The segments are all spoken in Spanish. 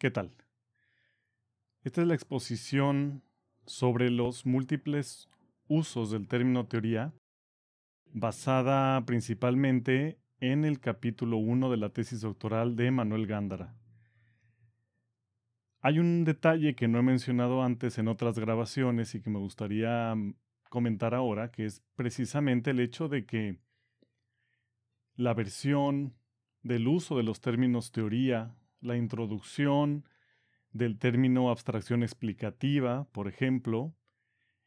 ¿Qué tal? Esta es la exposición sobre los múltiples usos del término teoría, basada principalmente en el capítulo 1 de la tesis doctoral de Manuel Gándara. Hay un detalle que no he mencionado antes en otras grabaciones y que me gustaría comentar ahora, que es precisamente el hecho de que la versión del uso de los términos teoría, la introducción del término abstracción explicativa, por ejemplo,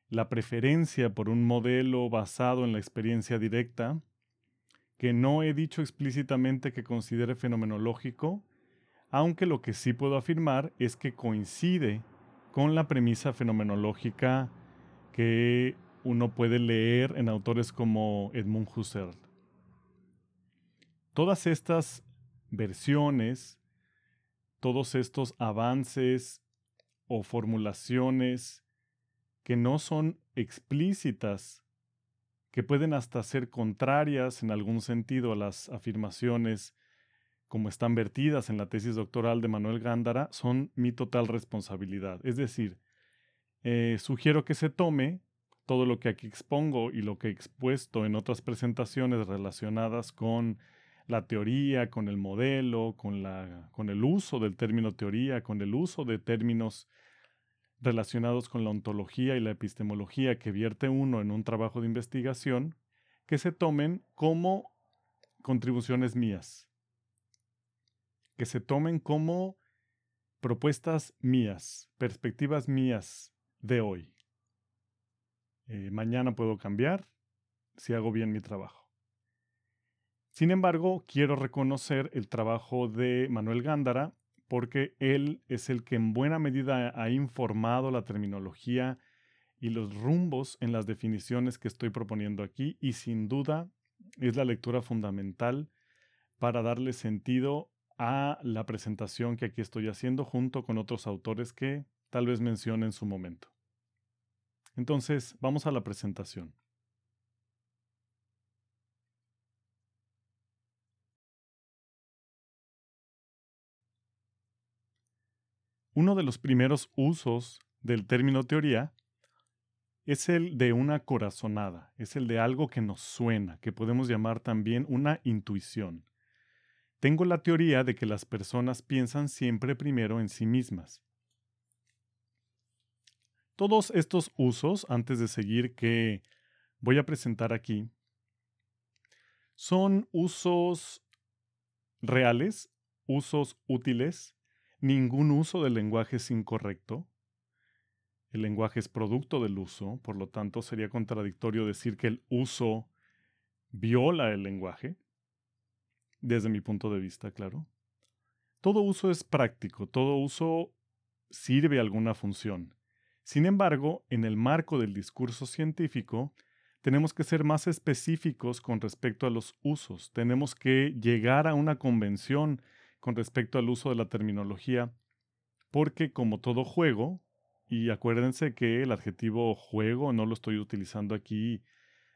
la preferencia por un modelo basado en la experiencia directa, que no he dicho explícitamente que considere fenomenológico, aunque lo que sí puedo afirmar es que coincide con la premisa fenomenológica que uno puede leer en autores como Edmund Husserl. Todas estas versiones, todos estos avances o formulaciones que no son explícitas, que pueden hasta ser contrarias en algún sentido a las afirmaciones como están vertidas en la tesis doctoral de Manuel Gándara, son mi total responsabilidad. Es decir, sugiero que se tome todo lo que aquí expongo y lo que he expuesto en otras presentaciones relacionadas con la teoría, con el modelo, con el uso del término teoría, con el uso de términos relacionados con la ontología y la epistemología que vierte uno en un trabajo de investigación, que se tomen como contribuciones mías, que se tomen como propuestas mías, perspectivas mías de hoy. Mañana puedo cambiar si hago bien mi trabajo. Sin embargo, quiero reconocer el trabajo de Manuel Gándara porque él es el que en buena medida ha informado la terminología y los rumbos en las definiciones que estoy proponiendo aquí, y sin duda es la lectura fundamental para darle sentido a la presentación que aquí estoy haciendo junto con otros autores que tal vez mencione en su momento. Entonces, vamos a la presentación. Uno de los primeros usos del término teoría es el de una corazonada, es el de algo que nos suena, que podemos llamar también una intuición. Tengo la teoría de que las personas piensan siempre primero en sí mismas. Todos estos usos, antes de seguir, que voy a presentar aquí, son usos reales, usos útiles. Ningún uso del lenguaje es incorrecto. El lenguaje es producto del uso, por lo tanto sería contradictorio decir que el uso viola el lenguaje, desde mi punto de vista, claro. Todo uso es práctico, todo uso sirve a alguna función. Sin embargo, en el marco del discurso científico, tenemos que ser más específicos con respecto a los usos. Tenemos que llegar a una convención con respecto al uso de la terminología, porque como todo juego, y acuérdense que el adjetivo juego no lo estoy utilizando aquí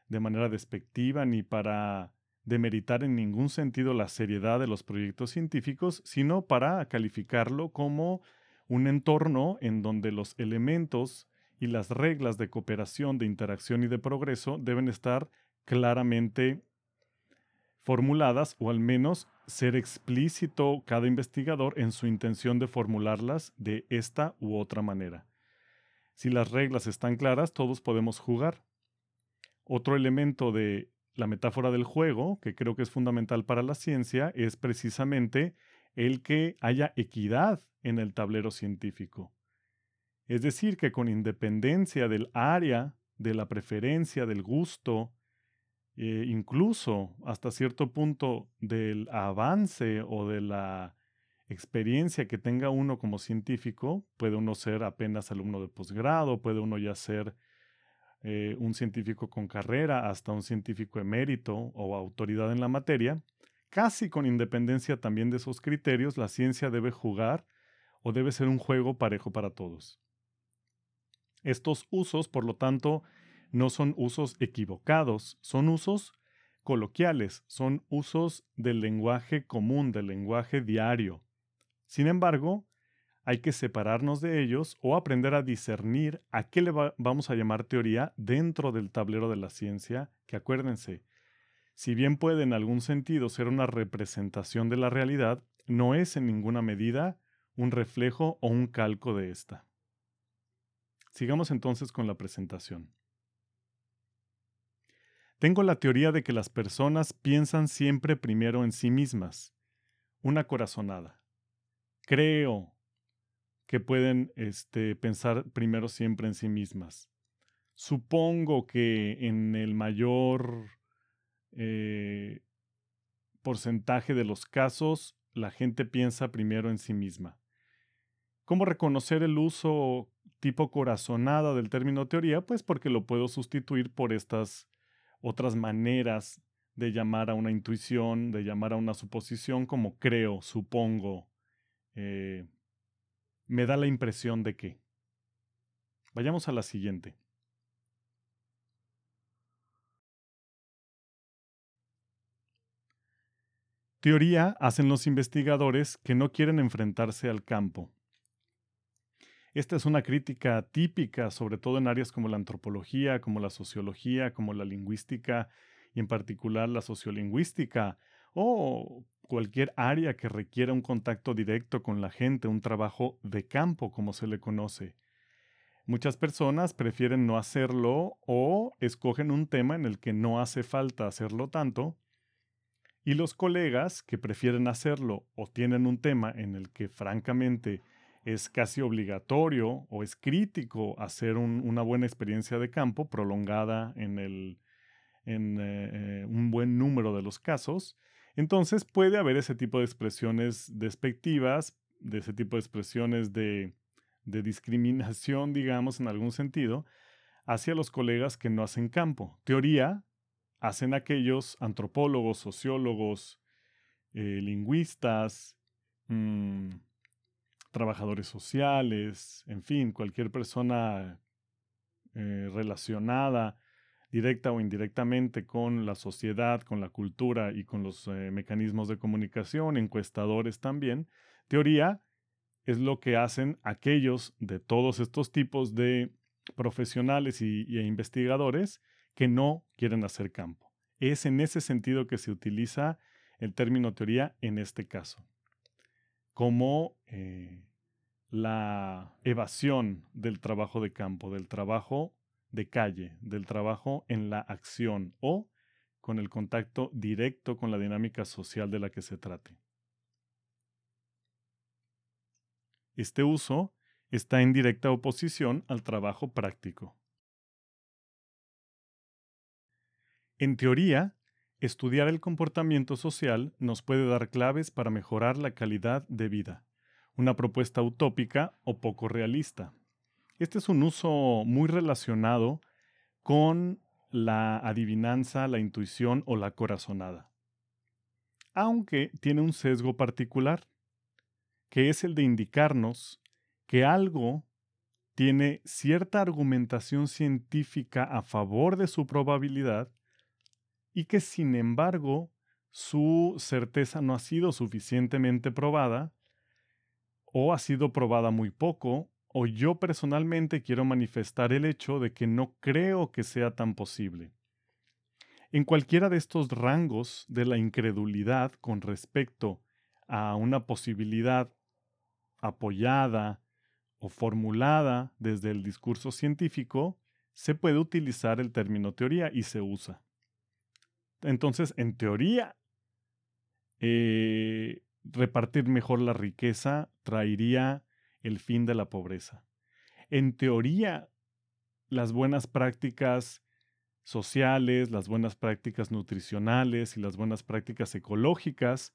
de manera despectiva ni para demeritar en ningún sentido la seriedad de los proyectos científicos, sino para calificarlo como un entorno en donde los elementos y las reglas de cooperación, de interacción y de progreso deben estar claramente formuladas, o al menos ser explícito cada investigador en su intención de formularlas de esta u otra manera. Si las reglas están claras, todos podemos jugar. Otro elemento de la metáfora del juego, que creo que es fundamental para la ciencia, es precisamente el que haya equidad en el tablero científico. Es decir, que con independencia del área, de la preferencia, del gusto, incluso hasta cierto punto del avance o de la experiencia que tenga uno como científico, puede uno ser apenas alumno de posgrado, puede uno ya ser un científico con carrera hasta un científico emérito o autoridad en la materia, casi con independencia también de esos criterios, la ciencia debe jugar o debe ser un juego parejo para todos. Estos usos, por lo tanto, no son usos equivocados, son usos coloquiales, son usos del lenguaje común, del lenguaje diario. Sin embargo, Hay que separarnos de ellos o aprender a discernir a qué le vamos a llamar teoría dentro del tablero de la ciencia, que acuérdense, si bien puede en algún sentido ser una representación de la realidad, no es en ninguna medida un reflejo o un calco de esta. Sigamos entonces con la presentación. Tengo la teoría de que las personas piensan siempre primero en sí mismas. Una corazonada. Creo que pueden pensar primero siempre en sí mismas. Supongo que en el mayor porcentaje de los casos, la gente piensa primero en sí misma. ¿Cómo reconocer el uso tipo corazonada del término teoría? Pues porque lo puedo sustituir por estas otras maneras de llamar a una intuición, de llamar a una suposición como creo, supongo, me da la impresión de que. Vayamos a la siguiente. Teoría hacen los investigadores que no quieren enfrentarse al campo. Esta es una crítica típica, sobre todo en áreas como la antropología, como la sociología, como la lingüística y en particular la sociolingüística o cualquier área que requiera un contacto directo con la gente, un trabajo de campo, como se le conoce. Muchas personas prefieren no hacerlo o escogen un tema en el que no hace falta hacerlo tanto. Y los colegas que prefieren hacerlo o tienen un tema en el que francamente es casi obligatorio o es crítico hacer una buena experiencia de campo prolongada en un buen número de los casos, entonces puede haber ese tipo de expresiones despectivas, de ese tipo de expresiones de discriminación, digamos, en algún sentido, hacia los colegas que no hacen campo. Teoría hacen aquellos antropólogos, sociólogos, lingüistas, mm, trabajadores sociales, en fin, cualquier persona relacionada directa o indirectamente con la sociedad, con la cultura y con los mecanismos de comunicación, encuestadores también. Teoría es lo que hacen aquellos de todos estos tipos de profesionales y investigadores que no quieren hacer campo. Es en ese sentido que se utiliza el término teoría en este caso, como la evasión del trabajo de campo, del trabajo de calle, del trabajo en la acción o con el contacto directo con la dinámica social de la que se trate. Este uso está en directa oposición al trabajo práctico. En teoría, estudiar el comportamiento social nos puede dar claves para mejorar la calidad de vida, una propuesta utópica o poco realista. Este es un uso muy relacionado con la adivinanza, la intuición o la corazonada, aunque tiene un sesgo particular, que es el de indicarnos que algo tiene cierta argumentación científica a favor de su probabilidad y que sin embargo su certeza no ha sido suficientemente probada o ha sido probada muy poco o yo personalmente quiero manifestar el hecho de que no creo que sea tan posible. En cualquiera de estos rangos de la incredulidad con respecto a una posibilidad apoyada o formulada desde el discurso científico, se puede utilizar el término teoría y se usa. Entonces, en teoría, repartir mejor la riqueza traería el fin de la pobreza. En teoría, las buenas prácticas sociales, las buenas prácticas nutricionales y las buenas prácticas ecológicas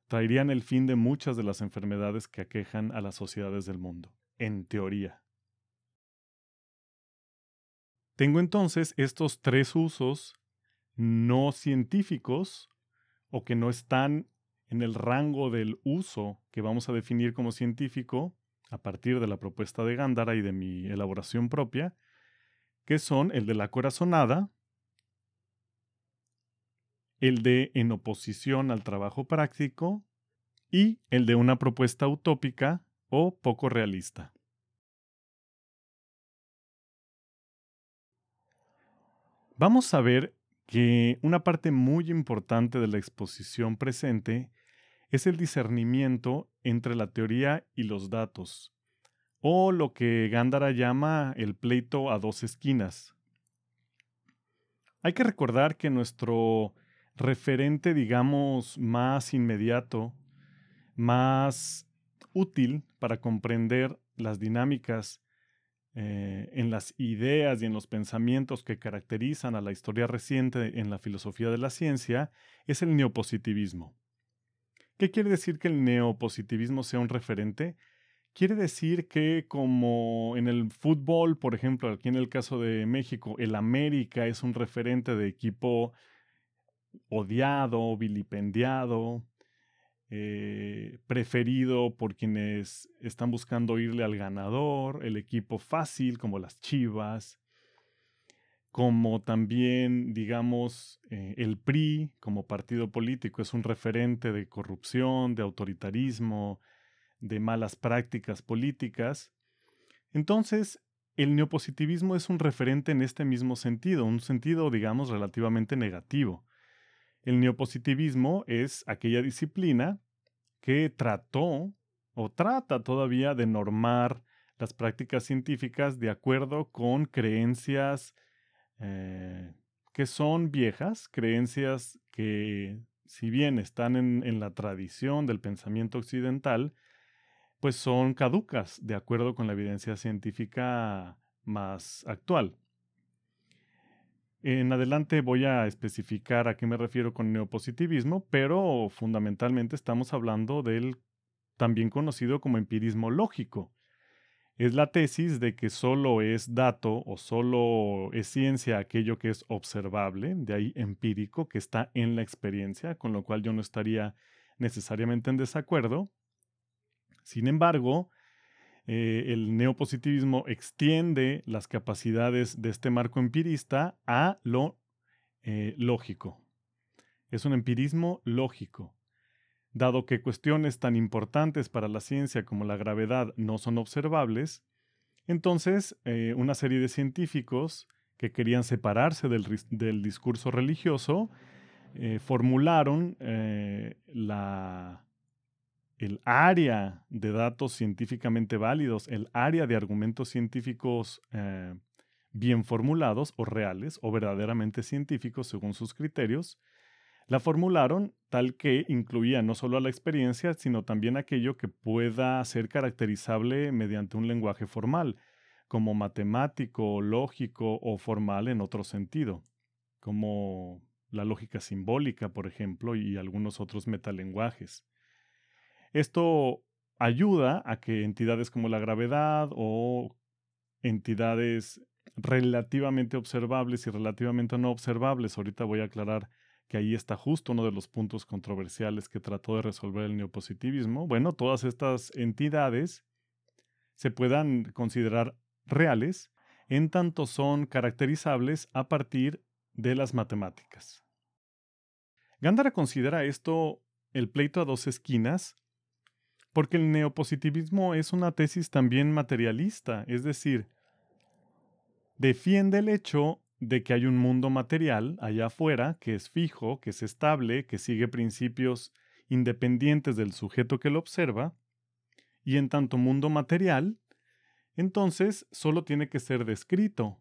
traerían el fin de muchas de las enfermedades que aquejan a las sociedades del mundo. En teoría. Tengo entonces estos tres usos no científicos o que no están en el rango del uso que vamos a definir como científico a partir de la propuesta de Gándara y de mi elaboración propia, que son el de la corazonada, el de en oposición al trabajo práctico y el de una propuesta utópica o poco realista. Vamos a ver que una parte muy importante de la exposición presente es el discernimiento entre la teoría y los datos, o lo que Gándara llama el pleito a dos esquinas. Hay que recordar que nuestro referente, digamos, más inmediato, más útil para comprender las dinámicas en las ideas y en los pensamientos que caracterizan a la historia reciente en la filosofía de la ciencia, es el neopositivismo. ¿Qué quiere decir que el neopositivismo sea un referente? Quiere decir que como en el fútbol, por ejemplo, aquí en el caso de México, el América es un referente de equipo odiado, vilipendiado, preferido por quienes están buscando irle al ganador, el equipo fácil como las Chivas, como también, digamos, el PRI como partido político es un referente de corrupción, de autoritarismo, de malas prácticas políticas. Entonces, el neopositivismo es un referente en este mismo sentido, un sentido, digamos, relativamente negativo. El neopositivismo es aquella disciplina que trató o trata todavía de normar las prácticas científicas de acuerdo con creencias que son viejas, creencias que si bien están en la tradición del pensamiento occidental, pues son caducas de acuerdo con la evidencia científica más actual. En adelante voy a especificar a qué me refiero con neopositivismo, pero fundamentalmente estamos hablando del también conocido como empirismo lógico. Es la tesis de que solo es dato o solo es ciencia aquello que es observable, de ahí empírico, que está en la experiencia, con lo cual yo no estaría necesariamente en desacuerdo. Sin embargo, el neopositivismo extiende las capacidades de este marco empirista a lo lógico. Es un empirismo lógico. Dado que cuestiones tan importantes para la ciencia como la gravedad no son observables, entonces una serie de científicos que querían separarse del discurso religioso formularon el área de datos científicamente válidos, el área de argumentos científicos bien formulados o reales o verdaderamente científicos según sus criterios, la formularon tal que incluía no solo a la experiencia, sino también aquello que pueda ser caracterizable mediante un lenguaje formal, como matemático, lógico o formal en otro sentido, como la lógica simbólica, por ejemplo, y algunos otros metalenguajes. Esto ayuda a que entidades como la gravedad o entidades relativamente observables y relativamente no observables, ahorita voy a aclarar que ahí está justo uno de los puntos controversiales que trató de resolver el neopositivismo. Bueno, todas estas entidades se puedan considerar reales en tanto son caracterizables a partir de las matemáticas. Gándara considera esto el pleito a dos esquinas porque el neopositivismo es una tesis también materialista, es decir, defiende el hecho de que hay un mundo material allá afuera que es fijo, que es estable, que sigue principios independientes del sujeto que lo observa, y en tanto mundo material, entonces solo tiene que ser descrito.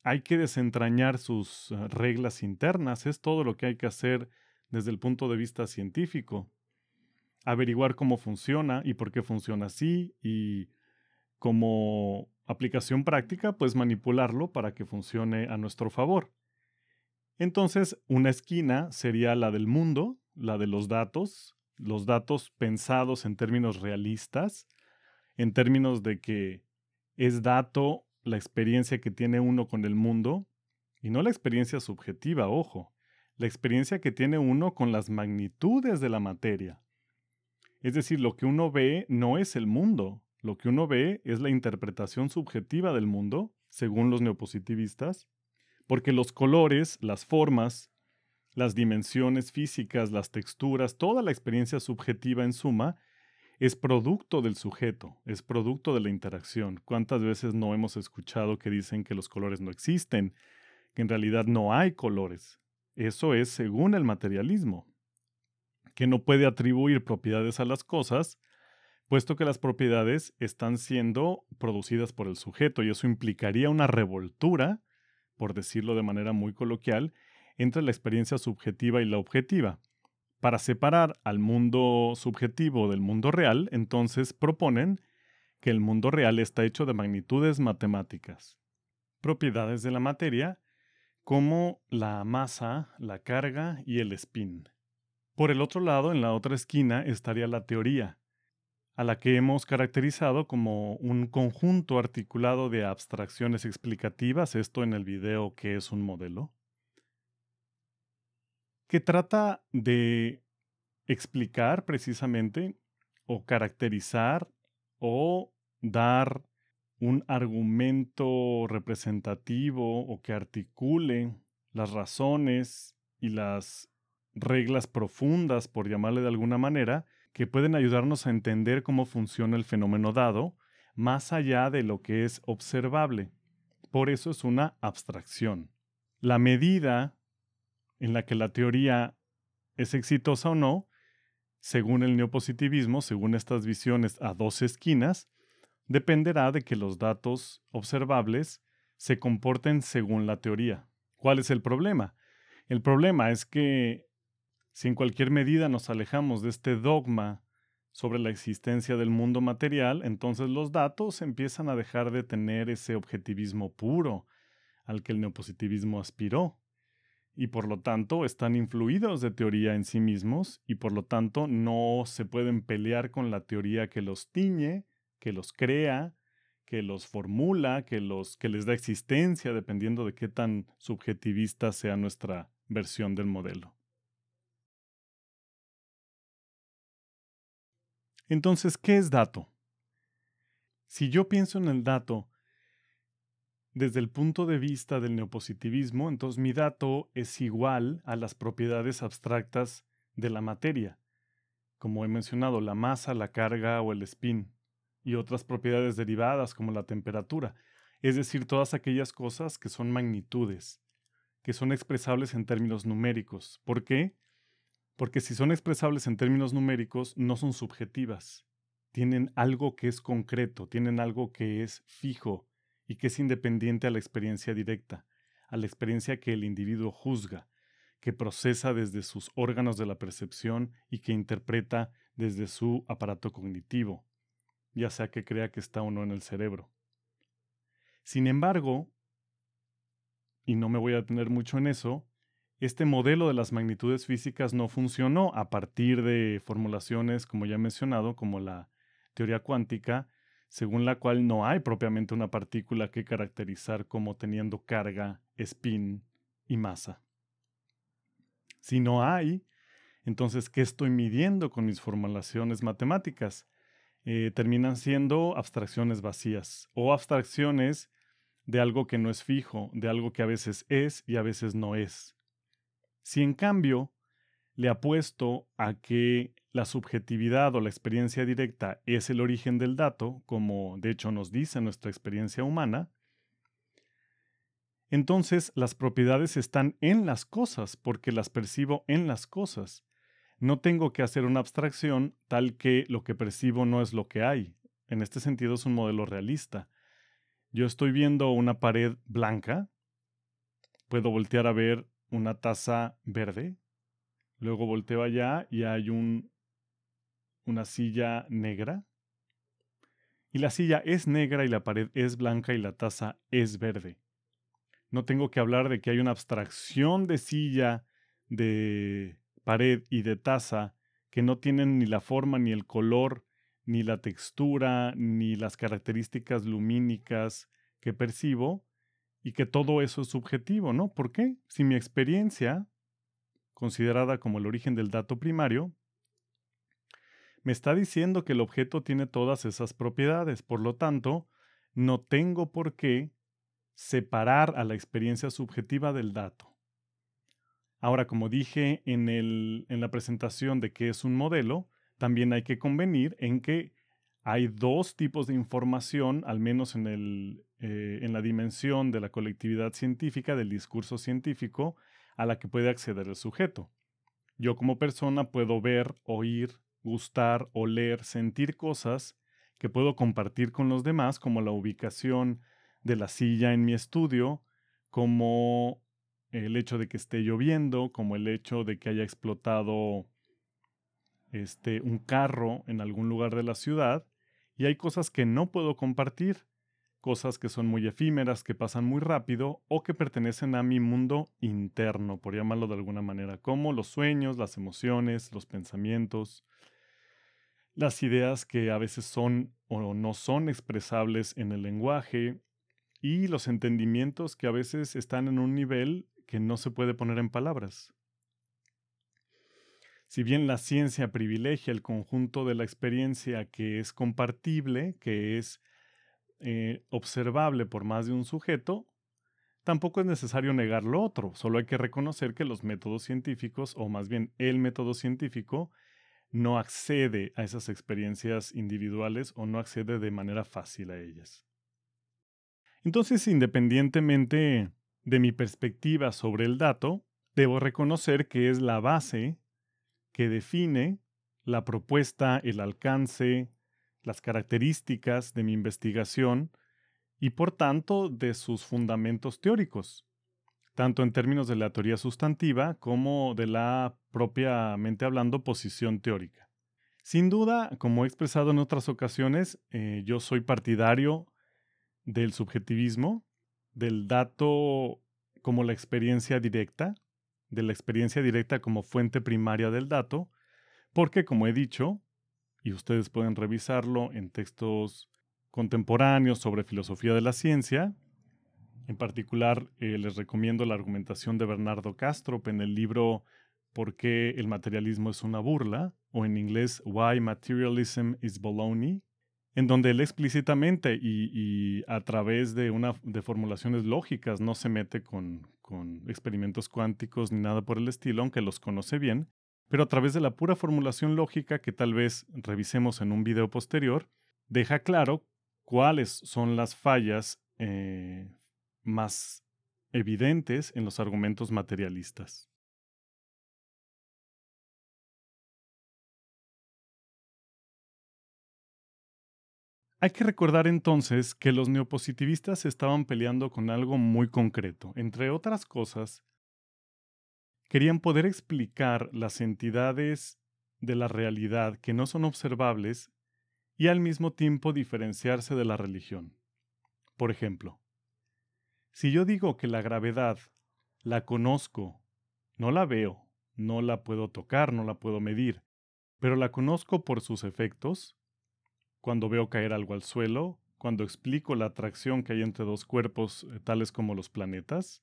Hay que desentrañar sus reglas internas, es todo lo que hay que hacer desde el punto de vista científico. Averiguar cómo funciona y por qué funciona así y como aplicación práctica, pues manipularlo para que funcione a nuestro favor. Entonces, una esquina sería la del mundo, la de los datos pensados en términos realistas, en términos de que es dato la experiencia que tiene uno con el mundo, y no la experiencia subjetiva, ojo, la experiencia que tiene uno con las magnitudes de la materia. Es decir, lo que uno ve no es el mundo, lo que uno ve es la interpretación subjetiva del mundo, según los neopositivistas, porque los colores, las formas, las dimensiones físicas, las texturas, toda la experiencia subjetiva en suma, es producto del sujeto, es producto de la interacción. ¿Cuántas veces no hemos escuchado que dicen que los colores no existen, que en realidad no hay colores? Eso es según el materialismo, que no puede atribuir propiedades a las cosas, puesto que las propiedades están siendo producidas por el sujeto, y eso implicaría una revoltura, por decirlo de manera muy coloquial, entre la experiencia subjetiva y la objetiva. Para separar al mundo subjetivo del mundo real, entonces proponen que el mundo real está hecho de magnitudes matemáticas, propiedades de la materia, como la masa, la carga y el spin. Por el otro lado, en la otra esquina, estaría la teoría, a la que hemos caracterizado como un conjunto articulado de abstracciones explicativas, esto en el video que es un modelo, que trata de explicar precisamente o caracterizar o dar un argumento representativo o que articule las razones y las reglas profundas, por llamarle de alguna manera, que pueden ayudarnos a entender cómo funciona el fenómeno dado, más allá de lo que es observable. Por eso es una abstracción. La medida en la que la teoría es exitosa o no, según el neopositivismo, según estas visiones a dos esquinas, dependerá de que los datos observables se comporten según la teoría. ¿Cuál es el problema? El problema es que si en cualquier medida nos alejamos de este dogma sobre la existencia del mundo material, entonces los datos empiezan a dejar de tener ese objetivismo puro al que el neopositivismo aspiró, y por lo tanto están influidos de teoría en sí mismos, y por lo tanto no se pueden pelear con la teoría que los tiñe, que los crea, que los formula, que les da existencia, dependiendo de qué tan subjetivista sea nuestra versión del modelo. Entonces, ¿qué es dato? Si yo pienso en el dato desde el punto de vista del neopositivismo, entonces mi dato es igual a las propiedades abstractas de la materia, como he mencionado, la masa, la carga o el spin, y otras propiedades derivadas como la temperatura, es decir, todas aquellas cosas que son magnitudes, que son expresables en términos numéricos. ¿Por qué? Porque si son expresables en términos numéricos, no son subjetivas. Tienen algo que es concreto, tienen algo que es fijo y que es independiente a la experiencia directa, a la experiencia que el individuo juzga, que procesa desde sus órganos de la percepción y que interpreta desde su aparato cognitivo, ya sea que crea que está o no en el cerebro. Sin embargo, y no me voy a detener mucho en eso, este modelo de las magnitudes físicas no funcionó a partir de formulaciones, como ya he mencionado, como la teoría cuántica, según la cual no hay propiamente una partícula que caracterizar como teniendo carga, spin y masa. Si no hay, entonces, ¿qué estoy midiendo con mis formulaciones matemáticas? Terminan siendo abstracciones vacías o abstracciones de algo que no es fijo, de algo que a veces es y a veces no es. Si en cambio le apuesto a que la subjetividad o la experiencia directa es el origen del dato, como de hecho nos dice nuestra experiencia humana, entonces las propiedades están en las cosas porque las percibo en las cosas. No tengo que hacer una abstracción tal que lo que percibo no es lo que hay. En este sentido es un modelo realista. Yo estoy viendo una pared blanca, puedo voltear a ver una taza verde, luego volteo allá y hay una silla negra, y la silla es negra y la pared es blanca y la taza es verde. No tengo que hablar de que hay una abstracción de silla, de pared y de taza que no tienen ni la forma, ni el color, ni la textura, ni las características lumínicas que percibo, y que todo eso es subjetivo, ¿no? ¿Por qué? Si mi experiencia, considerada como el origen del dato primario, me está diciendo que el objeto tiene todas esas propiedades, por lo tanto, no tengo por qué separar a la experiencia subjetiva del dato. Ahora, como dije en la presentación de qué es un modelo, también hay que convenir en que hay dos tipos de información, al menos en la dimensión de la colectividad científica, del discurso científico, a la que puede acceder el sujeto. Yo como persona puedo ver, oír, gustar, oler, sentir cosas que puedo compartir con los demás, como la ubicación de la silla en mi estudio, como el hecho de que esté lloviendo, como el hecho de que haya explotado un carro en algún lugar de la ciudad, y hay cosas que no puedo compartir, cosas que son muy efímeras, que pasan muy rápido o que pertenecen a mi mundo interno, por llamarlo de alguna manera, como los sueños, las emociones, los pensamientos, las ideas que a veces son o no son expresables en el lenguaje y los entendimientos que a veces están en un nivel que no se puede poner en palabras. Si bien la ciencia privilegia el conjunto de la experiencia que es compartible, que es observable por más de un sujeto, tampoco es necesario negar lo otro, solo hay que reconocer que los métodos científicos, o más bien el método científico, no accede a esas experiencias individuales o no accede de manera fácil a ellas. Entonces, independientemente de mi perspectiva sobre el dato, debo reconocer que es la base que define la propuesta, el alcance, las características de mi investigación y por tanto de sus fundamentos teóricos, tanto en términos de la teoría sustantiva como de la propiamente hablando posición teórica. Sin duda, como he expresado en otras ocasiones, yo soy partidario del subjetivismo, del dato como la experiencia directa, de la experiencia directa como fuente primaria del dato, porque como he dicho, y ustedes pueden revisarlo en textos contemporáneos sobre filosofía de la ciencia, en particular les recomiendo la argumentación de Bernardo Kastrup en el libro ¿Por qué el materialismo es una burla? O en inglés Why Materialism is Baloney, en donde él explícitamente y a través de formulaciones lógicas, no se mete con experimentos cuánticos ni nada por el estilo, aunque los conoce bien, pero a través de la pura formulación lógica que tal vez revisemos en un video posterior, deja claro cuáles son las fallas más evidentes en los argumentos materialistas. Hay que recordar entonces que los neopositivistas estaban peleando con algo muy concreto. Entre otras cosas, querían poder explicar las entidades de la realidad que no son observables y al mismo tiempo diferenciarse de la religión. Por ejemplo, si yo digo que la gravedad la conozco, no la veo, no la puedo tocar, no la puedo medir, pero la conozco por sus efectos, cuando veo caer algo al suelo, cuando explico la atracción que hay entre dos cuerpos tales como los planetas,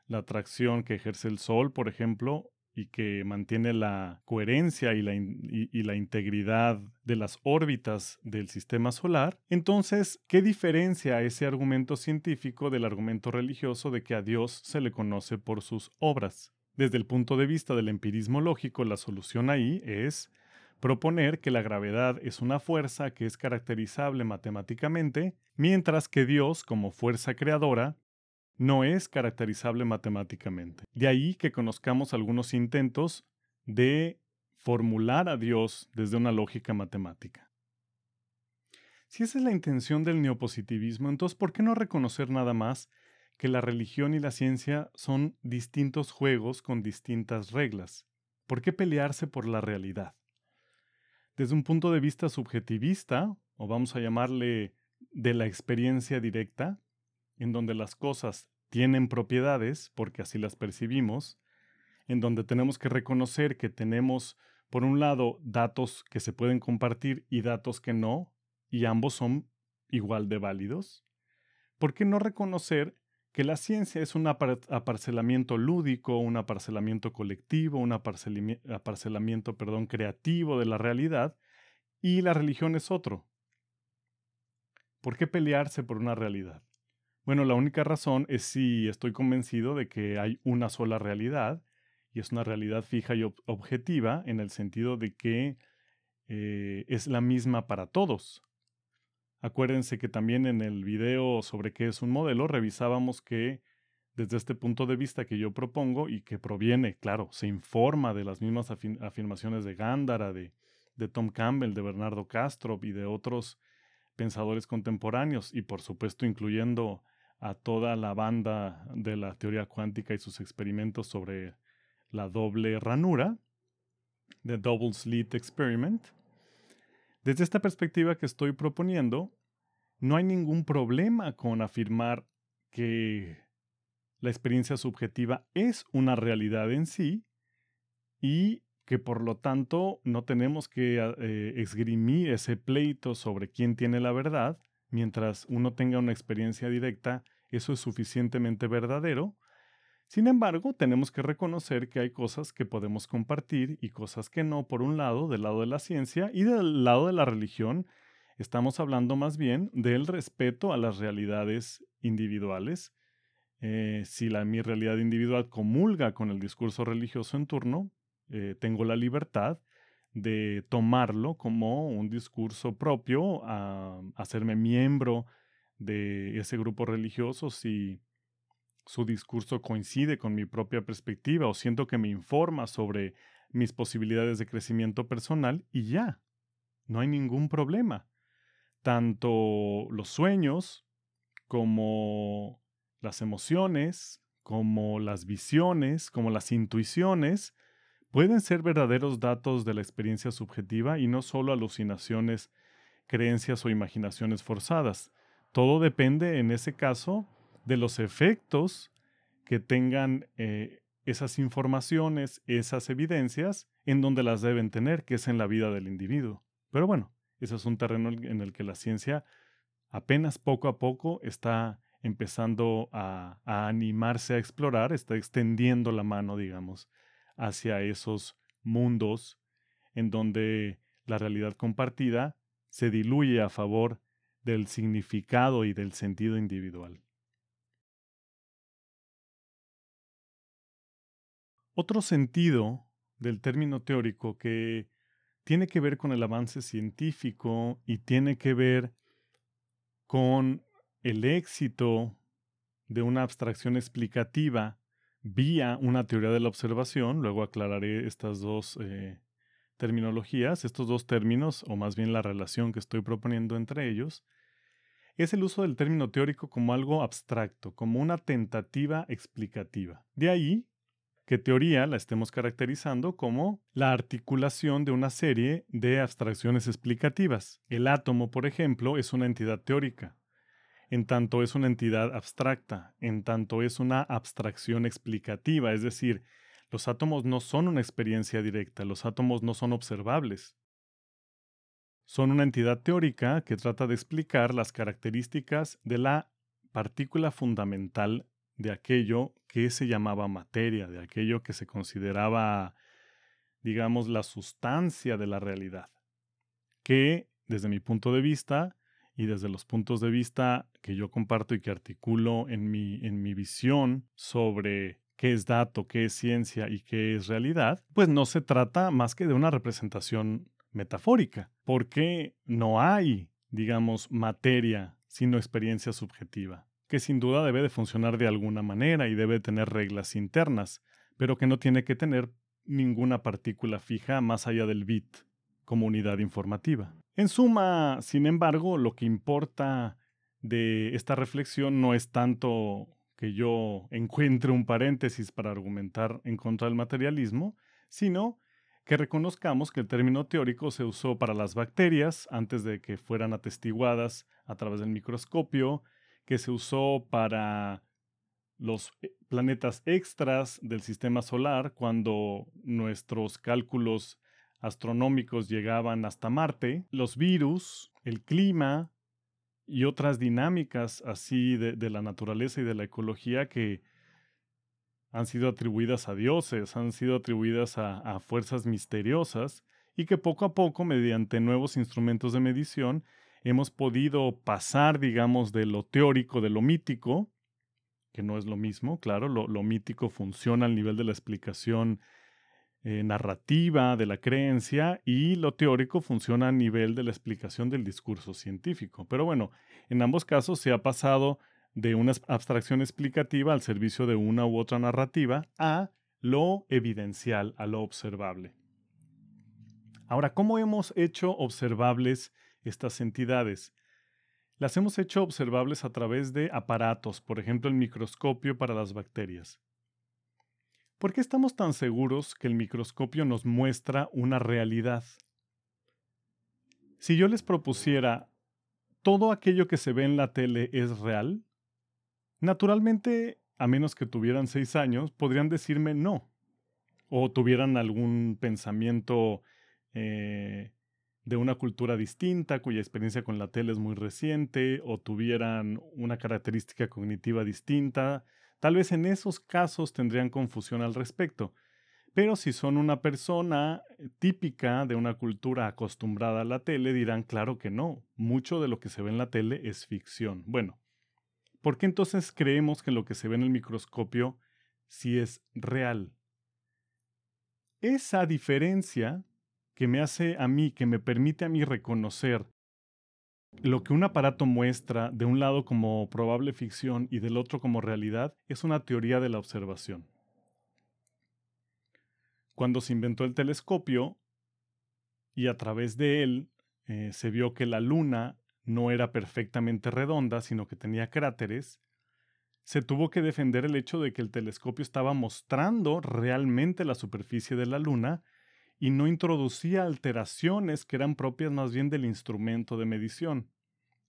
la atracción que ejerce el Sol, por ejemplo, y que mantiene la coherencia y la integridad de las órbitas del sistema solar, entonces, ¿qué diferencia ese argumento científico del argumento religioso de que a Dios se le conoce por sus obras? Desde el punto de vista del empirismo lógico, la solución ahí es proponer que la gravedad es una fuerza que es caracterizable matemáticamente, mientras que Dios, como fuerza creadora, no es caracterizable matemáticamente. De ahí que conozcamos algunos intentos de formular a Dios desde una lógica matemática. Si esa es la intención del neopositivismo, entonces ¿por qué no reconocer nada más que la religión y la ciencia son distintos juegos con distintas reglas? ¿Por qué pelearse por la realidad? Desde un punto de vista subjetivista, o vamos a llamarle de la experiencia directa, en donde las cosas tienen propiedades, porque así las percibimos, en donde tenemos que reconocer que tenemos, por un lado, datos que se pueden compartir y datos que no, y ambos son igual de válidos. ¿Por qué no reconocer que la ciencia es un aparcelamiento lúdico, un aparcelamiento colectivo, un aparcelamiento, creativo de la realidad, y la religión es otro? ¿Por qué pelearse por una realidad? Bueno, la única razón es si estoy convencido de que hay una sola realidad y es una realidad fija y objetiva en el sentido de que es la misma para todos. Acuérdense que también en el video sobre qué es un modelo revisábamos que desde este punto de vista que yo propongo y que proviene, claro, se informa de las mismas afirmaciones de Gándara, de Tom Campbell, de Bernardo Castro y de otros pensadores contemporáneos, y por supuesto incluyendo a toda la banda de la teoría cuántica y sus experimentos sobre la doble ranura, The Double Slit Experiment. Desde esta perspectiva que estoy proponiendo, no hay ningún problema con afirmar que la experiencia subjetiva es una realidad en sí y que por lo tanto no tenemos que esgrimir ese pleito sobre quién tiene la verdad. Mientras uno tenga una experiencia directa, eso es suficientemente verdadero. Sin embargo, tenemos que reconocer que hay cosas que podemos compartir y cosas que no, por un lado, del lado de la ciencia, y del lado de la religión. Estamos hablando más bien del respeto a las realidades individuales. Si mi realidad individual comulga con el discurso religioso en turno, tengo la libertad de tomarlo como un discurso propio, a hacerme miembro de ese grupo religioso si su discurso coincide con mi propia perspectiva o siento que me informa sobre mis posibilidades de crecimiento personal, y ya, no hay ningún problema. Tanto los sueños como las emociones, como las visiones, como las intuiciones, pueden ser verdaderos datos de la experiencia subjetiva y no solo alucinaciones, creencias o imaginaciones forzadas. Todo depende, en ese caso, de los efectos que tengan esas informaciones, esas evidencias, en donde las deben tener, que es en la vida del individuo. Pero bueno, ese es un terreno en el que la ciencia apenas poco a poco está empezando a animarse a explorar, está extendiendo la mano, digamos, hacia esos mundos en donde la realidad compartida se diluye a favor del significado y del sentido individual. Otro sentido del término teórico que tiene que ver con el avance científico y tiene que ver con el éxito de una abstracción explicativa vía una teoría de la observación. Luego aclararé estas dos terminologías, estos dos términos, o más bien la relación que estoy proponiendo entre ellos. Es el uso del término teórico como algo abstracto, como una tentativa explicativa. De ahí que teoría la estemos caracterizando como la articulación de una serie de abstracciones explicativas. El átomo, por ejemplo, es una entidad teórica, en tanto es una entidad abstracta, en tanto es una abstracción explicativa, es decir, los átomos no son una experiencia directa, los átomos no son observables. Son una entidad teórica que trata de explicar las características de la partícula fundamental de aquello que se llamaba materia, de aquello que se consideraba, digamos, la sustancia de la realidad, que desde mi punto de vista y desde los puntos de vista que yo comparto y que articulo en mi visión sobre qué es dato, qué es ciencia y qué es realidad, pues no se trata más que de una representación metafórica, porque no hay, digamos, materia sino experiencia subjetiva, que sin duda debe de funcionar de alguna manera y debe tener reglas internas, pero que no tiene que tener ninguna partícula fija más allá del bit como unidad informativa. En suma, sin embargo, lo que importa de esta reflexión no es tanto que yo encuentre un paréntesis para argumentar en contra del materialismo, sino que reconozcamos que el término teórico se usó para las bacterias antes de que fueran atestiguadas a través del microscopio, que se usó para los planetas extras del sistema solar cuando nuestros cálculos astronómicos llegaban hasta Marte, los virus, el clima y otras dinámicas así de la naturaleza y de la ecología que han sido atribuidas a dioses, han sido atribuidas a fuerzas misteriosas, y que poco a poco, mediante nuevos instrumentos de medición, hemos podido pasar, digamos, de lo teórico, de lo mítico, que no es lo mismo, claro, lo mítico funciona al nivel de la explicación narrativa de la creencia y lo teórico funciona a nivel de la explicación del discurso científico. Pero bueno, en ambos casos se ha pasado de una abstracción explicativa al servicio de una u otra narrativa a lo evidencial, a lo observable. Ahora, ¿cómo hemos hecho observables estas entidades? Las hemos hecho observables a través de aparatos, por ejemplo, el microscopio para las bacterias. ¿Por qué estamos tan seguros que el microscopio nos muestra una realidad? Si yo les propusiera, ¿todo aquello que se ve en la tele es real? Naturalmente, a menos que tuvieran 6 años, podrían decirme no. O tuvieran algún pensamiento de una cultura distinta, cuya experiencia con la tele es muy reciente, o tuvieran una característica cognitiva distinta. Tal vez en esos casos tendrían confusión al respecto. Pero si son una persona típica de una cultura acostumbrada a la tele, dirán, claro que no, mucho de lo que se ve en la tele es ficción. Bueno, ¿por qué entonces creemos que lo que se ve en el microscopio sí es real? Esa diferencia que me hace a mí, que me permite a mí reconocer lo que un aparato muestra de un lado como probable ficción y del otro como realidad, es una teoría de la observación. Cuando se inventó el telescopio y a través de él se vio que la luna no era perfectamente redonda, sino que tenía cráteres, se tuvo que defender el hecho de que el telescopio estaba mostrando realmente la superficie de la luna y no introducía alteraciones que eran propias más bien del instrumento de medición.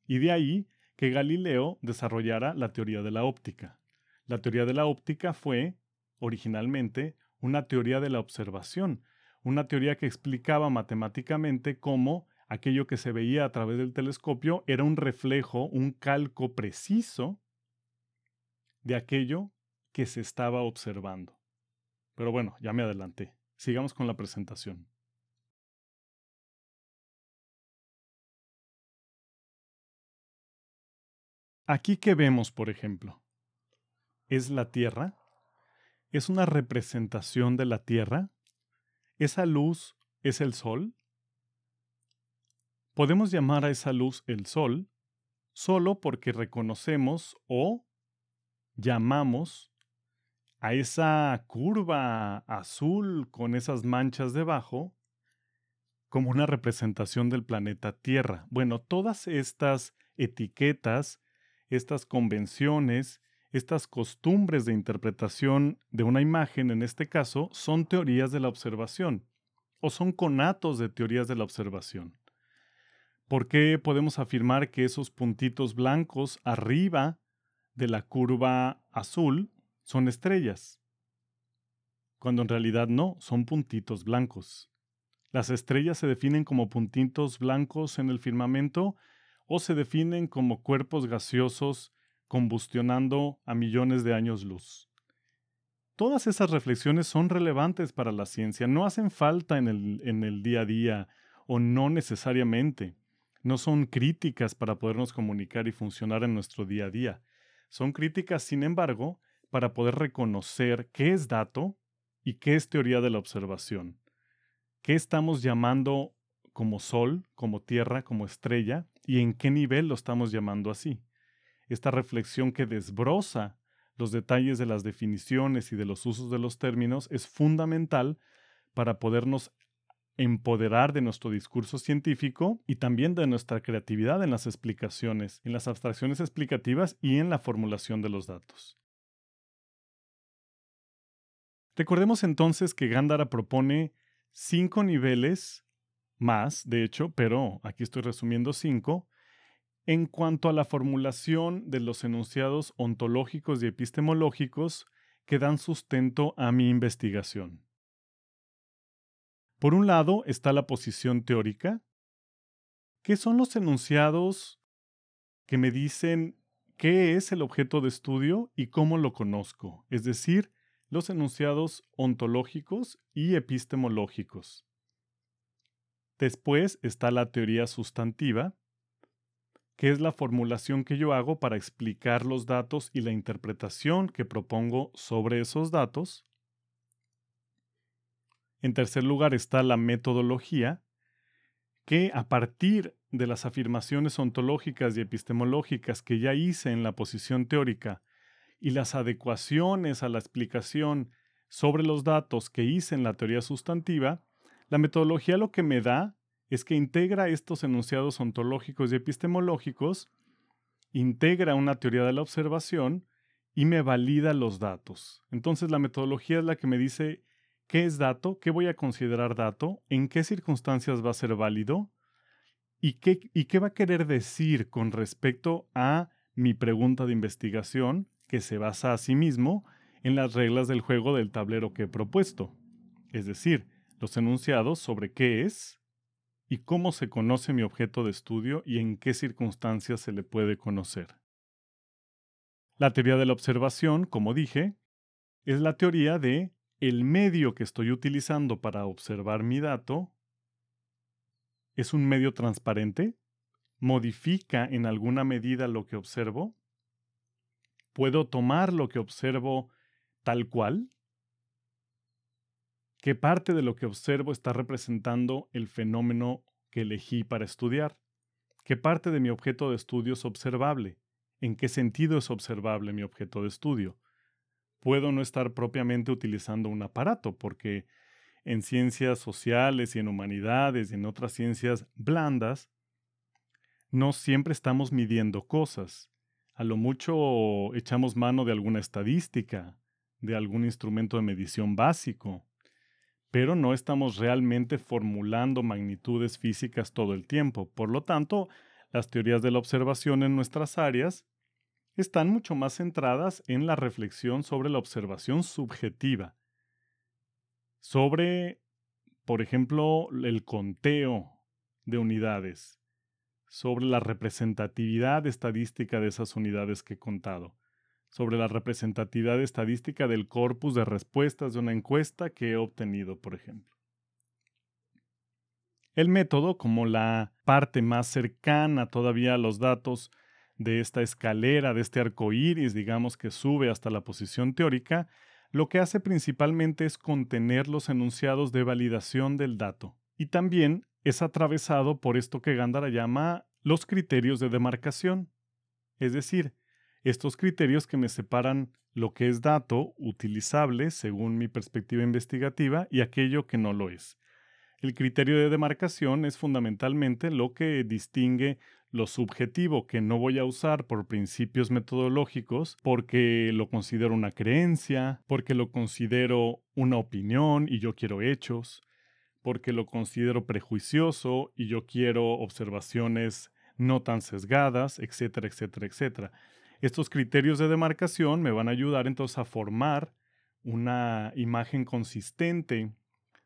Y de ahí que Galileo desarrollara la teoría de la óptica. La teoría de la óptica fue, originalmente, una teoría de la observación, una teoría que explicaba matemáticamente cómo aquello que se veía a través del telescopio era un reflejo, un calco preciso de aquello que se estaba observando. Pero bueno, ya me adelanté. Sigamos con la presentación. Aquí que vemos, por ejemplo, es la Tierra, es una representación de la Tierra, esa luz es el Sol. Podemos llamar a esa luz el Sol solo porque reconocemos o llamamos a esa curva azul con esas manchas debajo como una representación del planeta Tierra. Bueno, todas estas etiquetas, estas convenciones, estas costumbres de interpretación de una imagen, en este caso, son teorías de la observación o son conatos de teorías de la observación. ¿Por qué podemos afirmar que esos puntitos blancos arriba de la curva azul son estrellas? Cuando en realidad no, son puntitos blancos. Las estrellas se definen como puntitos blancos en el firmamento o se definen como cuerpos gaseosos combustionando a millones de años luz. Todas esas reflexiones son relevantes para la ciencia, no hacen falta en el día a día o no necesariamente. No son críticas para podernos comunicar y funcionar en nuestro día a día. Son críticas, sin embargo, para poder reconocer qué es dato y qué es teoría de la observación. ¿Qué estamos llamando como sol, como tierra, como estrella y en qué nivel lo estamos llamando así? Esta reflexión que desbroza los detalles de las definiciones y de los usos de los términos es fundamental para podernos empoderar de nuestro discurso científico y también de nuestra creatividad en las explicaciones, en las abstracciones explicativas y en la formulación de los datos. Recordemos entonces que Gándara propone 5 niveles más, de hecho, pero aquí estoy resumiendo 5, en cuanto a la formulación de los enunciados ontológicos y epistemológicos que dan sustento a mi investigación. Por un lado está la posición teórica, que son los enunciados que me dicen qué es el objeto de estudio y cómo lo conozco, es decir, los enunciados ontológicos y epistemológicos. Después está la teoría sustantiva, que es la formulación que yo hago para explicar los datos y la interpretación que propongo sobre esos datos. En tercer lugar está la metodología, que a partir de las afirmaciones ontológicas y epistemológicas que ya hice en la posición teórica y las adecuaciones a la explicación sobre los datos que hice en la teoría sustantiva, la metodología lo que me da es que integra estos enunciados ontológicos y epistemológicos, integra una teoría de la observación y me valida los datos. Entonces la metodología es la que me dice qué es dato, qué voy a considerar dato, en qué circunstancias va a ser válido y qué va a querer decir con respecto a mi pregunta de investigación, que se basa a sí mismo en las reglas del juego del tablero que he propuesto. Es decir, los enunciados sobre qué es y cómo se conoce mi objeto de estudio y en qué circunstancias se le puede conocer. La teoría de la observación, como dije, es la teoría de el medio que estoy utilizando para observar mi dato es un medio transparente, modifica en alguna medida lo que observo, puedo tomar lo que observo tal cual, qué parte de lo que observo está representando el fenómeno que elegí para estudiar, qué parte de mi objeto de estudio es observable, en qué sentido es observable mi objeto de estudio. Puedo no estar propiamente utilizando un aparato, porque en ciencias sociales y en humanidades y en otras ciencias blandas, no siempre estamos midiendo cosas. A lo mucho echamos mano de alguna estadística, de algún instrumento de medición básico, pero no estamos realmente formulando magnitudes físicas todo el tiempo. Por lo tanto, las teorías de la observación en nuestras áreas están mucho más centradas en la reflexión sobre la observación subjetiva, sobre, por ejemplo, el conteo de unidades, sobre la representatividad estadística de esas unidades que he contado, sobre la representatividad estadística del corpus de respuestas de una encuesta que he obtenido, por ejemplo. El método, como la parte más cercana todavía a los datos de esta escalera, de este arco iris, digamos, que sube hasta la posición teórica, lo que hace principalmente es contener los enunciados de validación del dato. Y también es atravesado por esto que Gándara llama los criterios de demarcación. Es decir, estos criterios que me separan lo que es dato utilizable según mi perspectiva investigativa y aquello que no lo es. El criterio de demarcación es fundamentalmente lo que distingue lo subjetivo que no voy a usar por principios metodológicos porque lo considero una creencia, porque lo considero una opinión y yo quiero hechos, porque lo considero prejuicioso y yo quiero observaciones no tan sesgadas, etcétera, etcétera, etcétera. Estos criterios de demarcación me van a ayudar entonces a formar una imagen consistente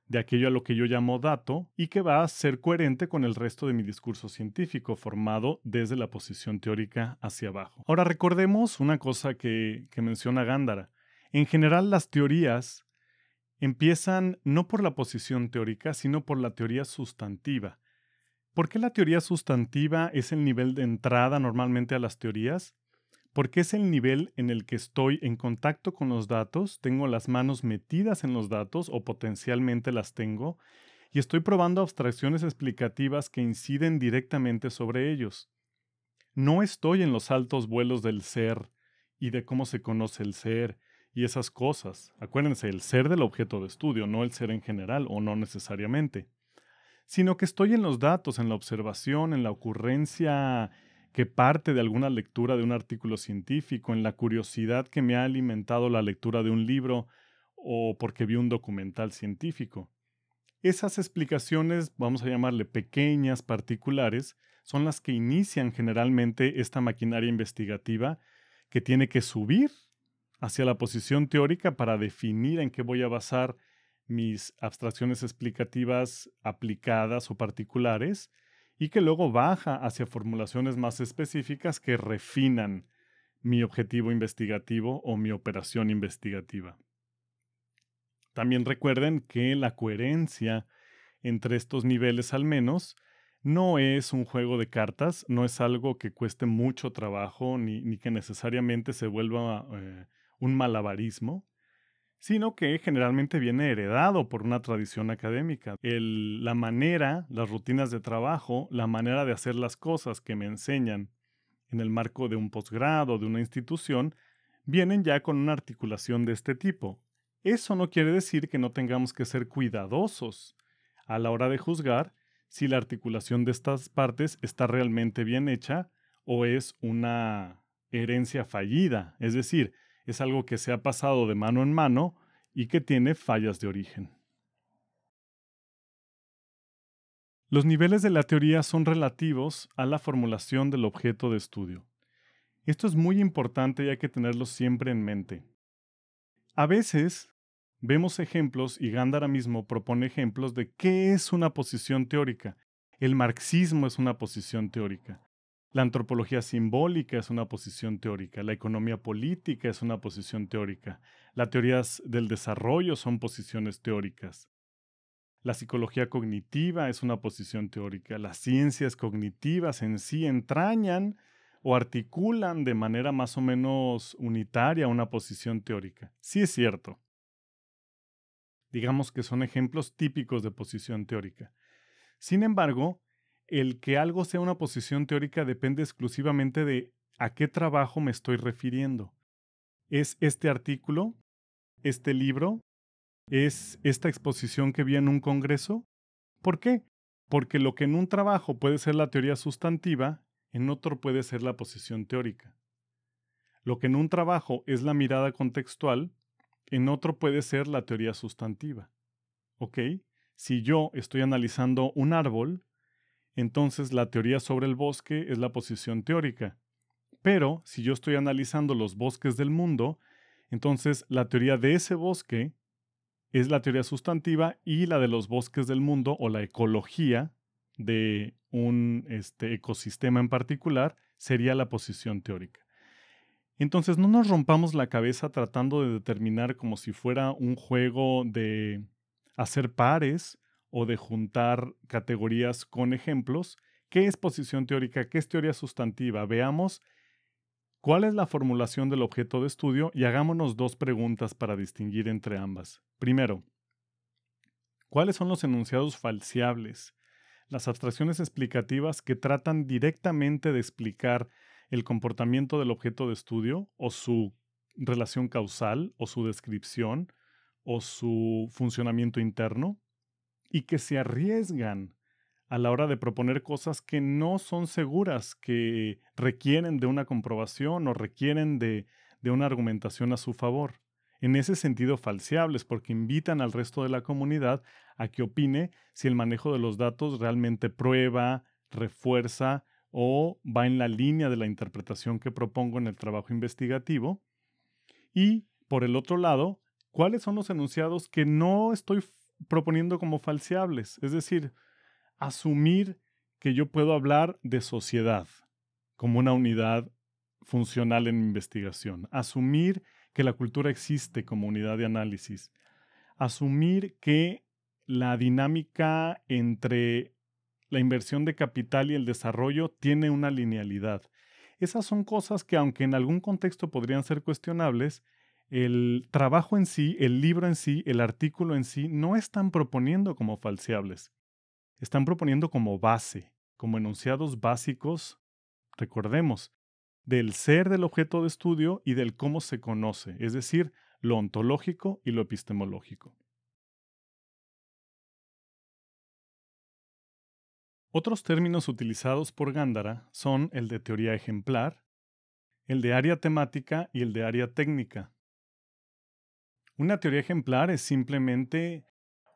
de aquello a lo que yo llamo dato y que va a ser coherente con el resto de mi discurso científico formado desde la posición teórica hacia abajo. Ahora recordemos una cosa que menciona Gándara. En general las teorías empiezan no por la posición teórica, sino por la teoría sustantiva. ¿Por qué la teoría sustantiva es el nivel de entrada normalmente a las teorías? Porque es el nivel en el que estoy en contacto con los datos, tengo las manos metidas en los datos o potencialmente las tengo, y estoy probando abstracciones explicativas que inciden directamente sobre ellos. No estoy en los altos vuelos del ser y de cómo se conoce el ser y esas cosas. Acuérdense, el ser del objeto de estudio, no el ser en general o no necesariamente, sino que estoy en los datos, en la observación, en la ocurrencia que parte de alguna lectura de un artículo científico, en la curiosidad que me ha alimentado la lectura de un libro o porque vi un documental científico. Esas explicaciones, vamos a llamarle pequeñas, particulares, son las que inician generalmente esta maquinaria investigativa que tiene que subir hacia la posición teórica para definir en qué voy a basar mis abstracciones explicativas aplicadas o particulares y que luego baja hacia formulaciones más específicas que refinan mi objetivo investigativo o mi operación investigativa. También recuerden que la coherencia entre estos niveles al menos no es un juego de cartas, no es algo que cueste mucho trabajo ni que necesariamente se vuelva un malabarismo, sino que generalmente viene heredado por una tradición académica. La manera, las rutinas de trabajo, la manera de hacer las cosas que me enseñan en el marco de un posgrado, de una institución, vienen ya con una articulación de este tipo. Eso no quiere decir que no tengamos que ser cuidadosos a la hora de juzgar si la articulación de estas partes está realmente bien hecha o es una herencia fallida, es decir, es algo que se ha pasado de mano en mano y que tiene fallas de origen. Los niveles de la teoría son relativos a la formulación del objeto de estudio. Esto es muy importante y hay que tenerlo siempre en mente. A veces vemos ejemplos y Gándara mismo propone ejemplos de qué es una posición teórica. El marxismo es una posición teórica. La antropología simbólica es una posición teórica. La economía política es una posición teórica. Las teorías del desarrollo son posiciones teóricas. La psicología cognitiva es una posición teórica. Las ciencias cognitivas en sí entrañan o articulan de manera más o menos unitaria una posición teórica. Sí es cierto. Digamos que son ejemplos típicos de posición teórica. Sin embargo, el que algo sea una posición teórica depende exclusivamente de a qué trabajo me estoy refiriendo. ¿Es este artículo? ¿Este libro? ¿Es esta exposición que vi en un congreso? ¿Por qué? Porque lo que en un trabajo puede ser la teoría sustantiva, en otro puede ser la posición teórica. Lo que en un trabajo es la mirada contextual, en otro puede ser la teoría sustantiva. ¿Ok? Si yo estoy analizando un árbol, entonces la teoría sobre el bosque es la posición teórica. Pero si yo estoy analizando los bosques del mundo, entonces la teoría de ese bosque es la teoría sustantiva y la de los bosques del mundo o la ecología de un ecosistema en particular sería la posición teórica. Entonces no nos rompamos la cabeza tratando de determinar como si fuera un juego de hacer pares o de juntar categorías con ejemplos. ¿Qué es posición teórica? ¿Qué es teoría sustantiva? Veamos cuál es la formulación del objeto de estudio y hagámonos dos preguntas para distinguir entre ambas. Primero, ¿cuáles son los enunciados falseables? Las abstracciones explicativas que tratan directamente de explicar el comportamiento del objeto de estudio o su relación causal o su descripción o su funcionamiento interno y que se arriesgan a la hora de proponer cosas que no son seguras, que requieren de una comprobación o requieren de una argumentación a su favor. En ese sentido, falseables, porque invitan al resto de la comunidad a que opine si el manejo de los datos realmente prueba, refuerza o va en la línea de la interpretación que propongo en el trabajo investigativo. Y, por el otro lado, ¿cuáles son los enunciados que no estoy proponiendo como falseables? Es decir, asumir que yo puedo hablar de sociedad como una unidad funcional en mi investigación, asumir que la cultura existe como unidad de análisis, asumir que la dinámica entre la inversión de capital y el desarrollo tiene una linealidad. Esas son cosas que, aunque en algún contexto podrían ser cuestionables, el trabajo en sí, el libro en sí, el artículo en sí, no están proponiendo como falseables. Están proponiendo como base, como enunciados básicos, recordemos, del ser del objeto de estudio y del cómo se conoce, es decir, lo ontológico y lo epistemológico. Otros términos utilizados por Gándara son el de teoría ejemplar, el de área temática y el de área técnica. Una teoría ejemplar es simplemente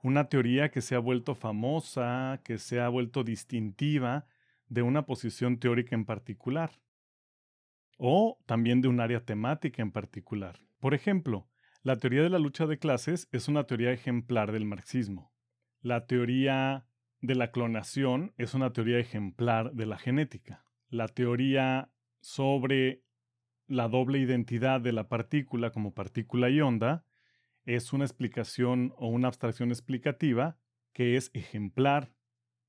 una teoría que se ha vuelto famosa, que se ha vuelto distintiva de una posición teórica en particular, o también de un área temática en particular. Por ejemplo, la teoría de la lucha de clases es una teoría ejemplar del marxismo. La teoría de la clonación es una teoría ejemplar de la genética. La teoría sobre la doble identidad de la partícula como partícula y onda es una explicación o una abstracción explicativa que es ejemplar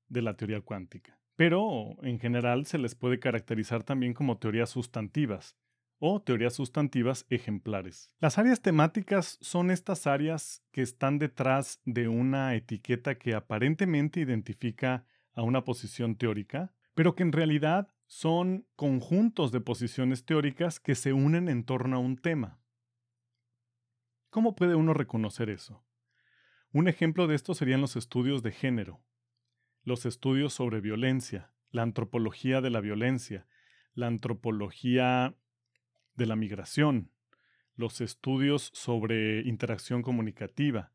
de la teoría cuántica. Pero en general se les puede caracterizar también como teorías sustantivas o teorías sustantivas ejemplares. Las áreas temáticas son estas áreas que están detrás de una etiqueta que aparentemente identifica a una posición teórica, pero que en realidad son conjuntos de posiciones teóricas que se unen en torno a un tema. ¿Cómo puede uno reconocer eso? Un ejemplo de esto serían los estudios de género, los estudios sobre violencia, la antropología de la violencia, la antropología de la migración, los estudios sobre interacción comunicativa.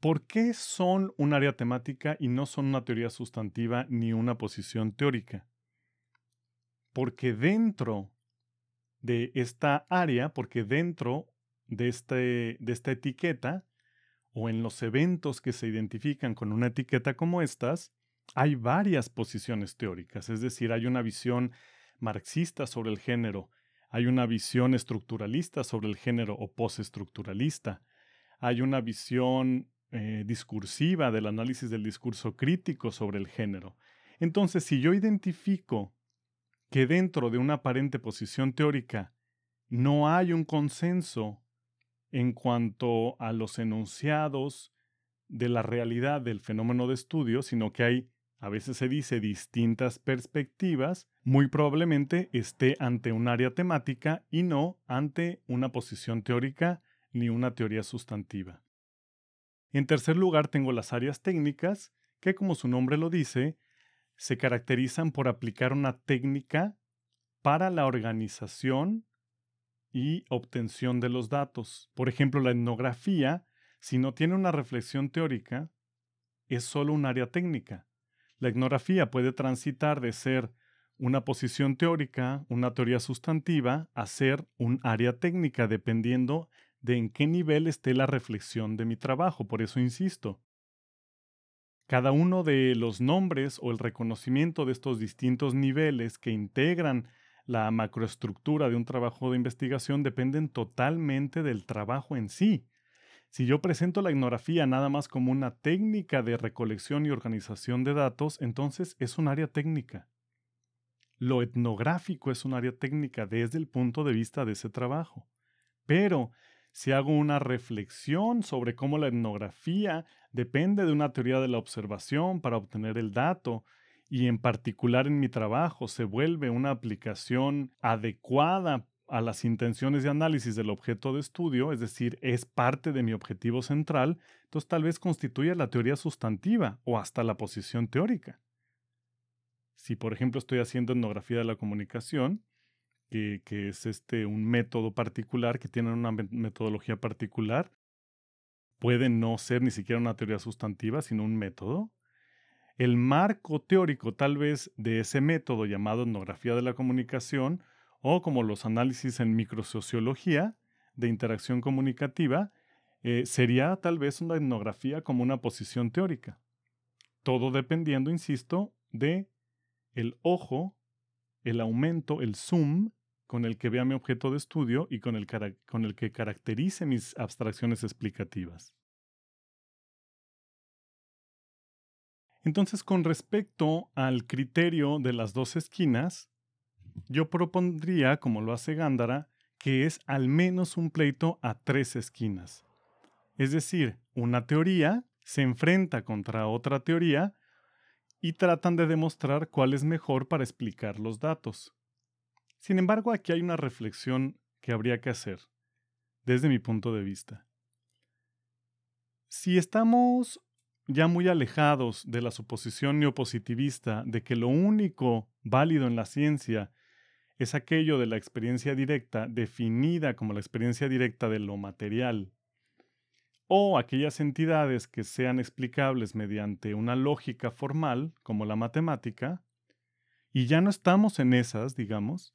¿Por qué son un área temática y no son una teoría sustantiva ni una posición teórica? Porque dentro de esta área, porque dentro de esta etiqueta, o en los eventos que se identifican con una etiqueta como estas, hay varias posiciones teóricas, es decir, hay una visión marxista sobre el género, hay una visión estructuralista sobre el género o postestructuralista, hay una visión discursiva del análisis del discurso crítico sobre el género. Entonces, si yo identifico que dentro de una aparente posición teórica no hay un consenso en cuanto a los enunciados de la realidad del fenómeno de estudio, sino que hay, a veces se dice, distintas perspectivas, muy probablemente esté ante un área temática y no ante una posición teórica ni una teoría sustantiva. En tercer lugar, tengo las áreas técnicas, que como su nombre lo dice, se caracterizan por aplicar una técnica para la organización y obtención de los datos. Por ejemplo, la etnografía, si no tiene una reflexión teórica, es solo un área técnica. La etnografía puede transitar de ser una posición teórica, una teoría sustantiva, a ser un área técnica, dependiendo de en qué nivel esté la reflexión de mi trabajo. Por eso insisto, cada uno de los nombres o el reconocimiento de estos distintos niveles que integran la macroestructura de un trabajo de investigación dependen totalmente del trabajo en sí. Si yo presento la etnografía nada más como una técnica de recolección y organización de datos, entonces es un área técnica. Lo etnográfico es un área técnica desde el punto de vista de ese trabajo. Pero si hago una reflexión sobre cómo la etnografía depende de una teoría de la observación para obtener el dato, y en particular en mi trabajo se vuelve una aplicación adecuada a las intenciones de análisis del objeto de estudio, es decir, es parte de mi objetivo central, entonces tal vez constituya la teoría sustantiva o hasta la posición teórica. Si, por ejemplo, estoy haciendo etnografía de la comunicación, que es un método particular, que tiene una metodología particular, puede no ser ni siquiera una teoría sustantiva, sino un método. El marco teórico tal vez de ese método llamado etnografía de la comunicación, o como los análisis en microsociología de interacción comunicativa, sería tal vez una etnografía como una posición teórica. Todo dependiendo, insisto, de el ojo, el aumento, el zoom con el que vea mi objeto de estudio y con el que caracterice mis abstracciones explicativas. Entonces, con respecto al criterio de las dos esquinas, yo propondría, como lo hace Gándara, que es al menos un pleito a tres esquinas. Es decir, una teoría se enfrenta contra otra teoría y tratan de demostrar cuál es mejor para explicar los datos. Sin embargo, aquí hay una reflexión que habría que hacer, desde mi punto de vista. Si estamos ya muy alejados de la suposición neopositivista de que lo único válido en la ciencia es aquello de la experiencia directa, definida como la experiencia directa de lo material, o aquellas entidades que sean explicables mediante una lógica formal, como la matemática, y ya no estamos en esas, digamos,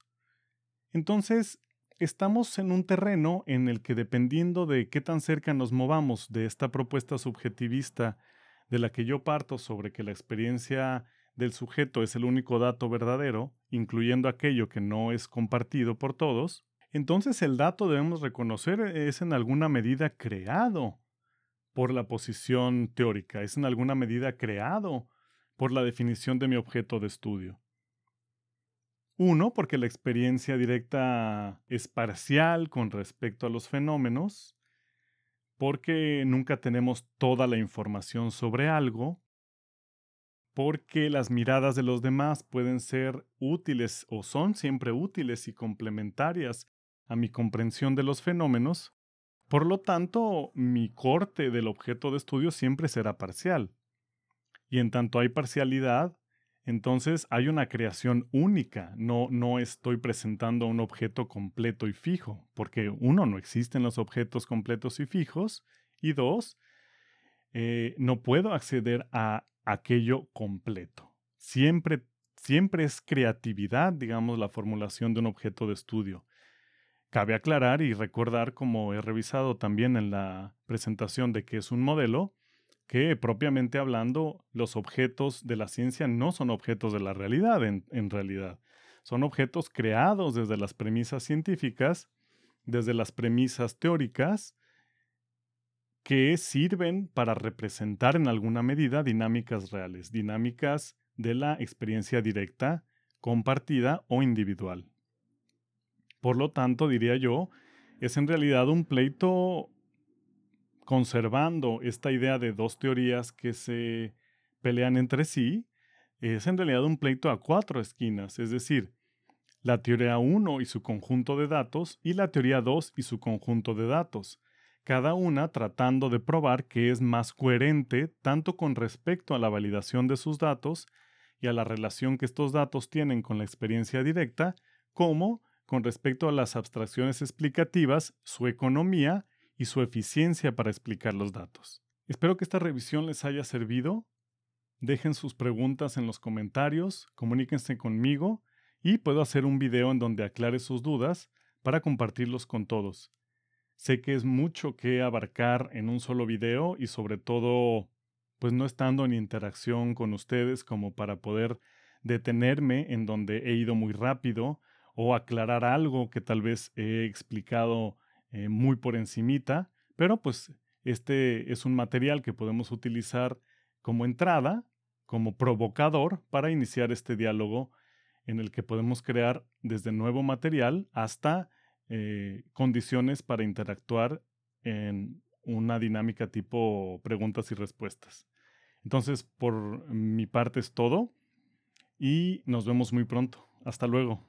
entonces estamos en un terreno en el que, dependiendo de qué tan cerca nos movamos de esta propuesta subjetivista de la que yo parto sobre que la experiencia del sujeto es el único dato verdadero, incluyendo aquello que no es compartido por todos, entonces el dato, debemos reconocer, es en alguna medida creado por la posición teórica, es en alguna medida creado por la definición de mi objeto de estudio. Uno, porque la experiencia directa es parcial con respecto a los fenómenos, porque nunca tenemos toda la información sobre algo, porque las miradas de los demás pueden ser útiles o son siempre útiles y complementarias a mi comprensión de los fenómenos. Por lo tanto, mi corte del objeto de estudio siempre será parcial. Y en tanto hay parcialidad, entonces hay una creación única. No estoy presentando un objeto completo y fijo, porque uno, no existen los objetos completos y fijos, y dos, no puedo acceder a aquello completo. Siempre es creatividad, digamos, la formulación de un objeto de estudio. Cabe aclarar y recordar, como he revisado también en la presentación de qué es un modelo, que propiamente hablando, los objetos de la ciencia no son objetos de la realidad en realidad. Son objetos creados desde las premisas científicas, desde las premisas teóricas, que sirven para representar en alguna medida dinámicas reales, dinámicas de la experiencia directa, compartida o individual. Por lo tanto, diría yo, es en realidad un pleito conservando esta idea de dos teorías que se pelean entre sí, es en realidad un pleito a cuatro esquinas, es decir, la teoría 1 y su conjunto de datos y la teoría 2 y su conjunto de datos, cada una tratando de probar que es más coherente tanto con respecto a la validación de sus datos y a la relación que estos datos tienen con la experiencia directa, como con respecto a las abstracciones explicativas, su economía y su eficiencia para explicar los datos. Espero que esta revisión les haya servido. Dejen sus preguntas en los comentarios, comuníquense conmigo y puedo hacer un video en donde aclare sus dudas para compartirlos con todos. Sé que es mucho que abarcar en un solo video y sobre todo, pues no estando en interacción con ustedes como para poder detenerme en donde he ido muy rápido o aclarar algo que tal vez he explicado muy por encimita, pero pues este es un material que podemos utilizar como entrada, como provocador para iniciar este diálogo en el que podemos crear desde nuevo material hasta condiciones para interactuar en una dinámica tipo preguntas y respuestas. Entonces, por mi parte es todo y nos vemos muy pronto. Hasta luego.